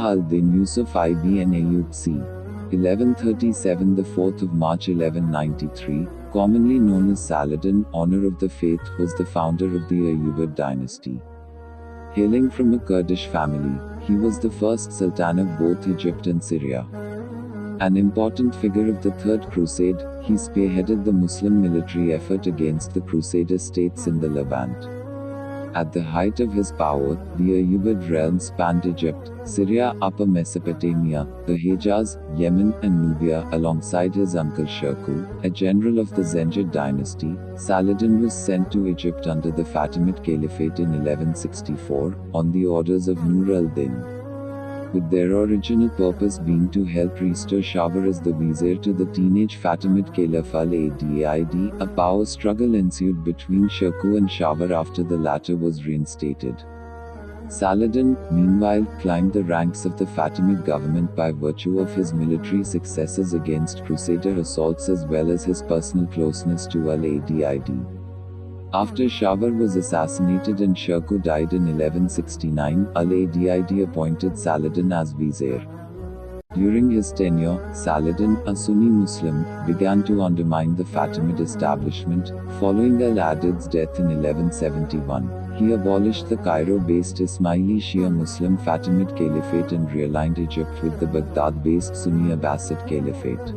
Salahuddin Yusuf ibn Ayyub c. 1137 the 4th of March 1193, commonly known as Saladin, honor of the faith, was the founder of the Ayyubid dynasty. Hailing from a Kurdish family, he was the first sultan of both Egypt and Syria. An important figure of the Third Crusade, he spearheaded the Muslim military effort against the Crusader states in the Levant. At the height of his power, the Ayyubid realm spanned Egypt, Syria, Upper Mesopotamia, the Hejaz, Yemen, and Nubia. Alongside his uncle Shirkuh, a general of the Zengid dynasty, Saladin was sent to Egypt under the Fatimid Caliphate in 1164, on the orders of Nur al-Din, with their original purpose being to help restore Shawar as the vizier to the teenage Fatimid Caliph al-Ayyubid. A power struggle ensued between Shirkuh and Shawar after the latter was reinstated. Saladin, meanwhile, climbed the ranks of the Fatimid government by virtue of his military successes against Crusader assaults as well as his personal closeness to al-Ayyubid. After Shawar was assassinated and Shirkuh died in 1169, al-Ayyubid appointed Saladin as vizier. During his tenure, Saladin, a Sunni Muslim, began to undermine the Fatimid establishment. Following al-Adid's death in 1171, he abolished the Cairo-based Ismaili Shia Muslim Fatimid Caliphate and realigned Egypt with the Baghdad-based Sunni Abbasid Caliphate.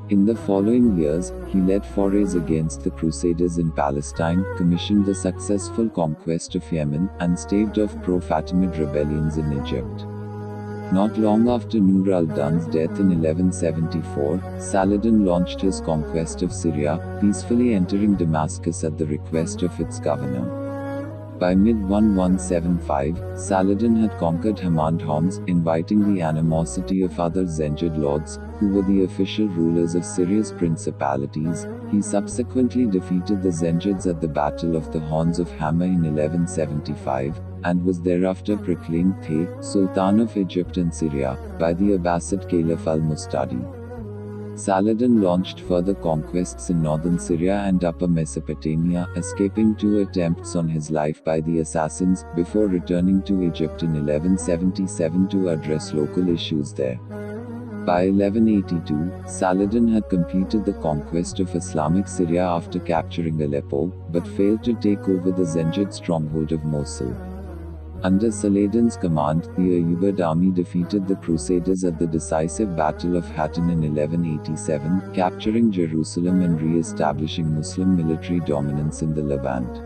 In the following years, he led forays against the Crusaders in Palestine, commissioned the successful conquest of Yemen, and staved off pro-Fatimid rebellions in Egypt. Not long after Nur al-Din's death in 1174, Saladin launched his conquest of Syria, peacefully entering Damascus at the request of its governor. By mid-1175, Saladin had conquered Hamand Homs, inviting the animosity of other Zengid lords, who were the official rulers of Syria's principalities. He subsequently defeated the Zengids at the Battle of the Horns of Hammer in 1175, and was thereafter proclaimed Sultan of Egypt and Syria, by the Abbasid Caliph al-Mustadi. Saladin launched further conquests in northern Syria and Upper Mesopotamia, escaping 2 attempts on his life by the assassins, before returning to Egypt in 1177 to address local issues there. By 1182, Saladin had completed the conquest of Islamic Syria after capturing Aleppo, but failed to take over the Zengid stronghold of Mosul. Under Saladin's command, the Ayyubid army defeated the Crusaders at the decisive Battle of Hattin in 1187, capturing Jerusalem and re-establishing Muslim military dominance in the Levant.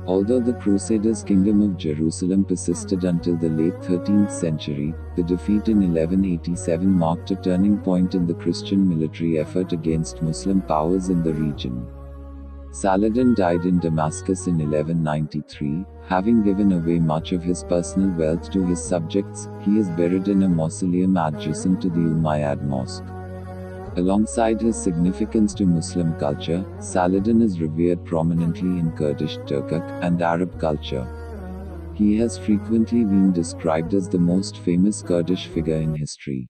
Although the Crusaders' kingdom of Jerusalem persisted until the late 13th century, the defeat in 1187 marked a turning point in the Christian military effort against Muslim powers in the region. Saladin died in Damascus in 1193, having given away much of his personal wealth to his subjects. He is buried in a mausoleum adjacent to the Umayyad Mosque. Alongside his significance to Muslim culture, Saladin is revered prominently in Kurdish, Turkic, and Arab culture. He has frequently been described as the most famous Kurdish figure in history.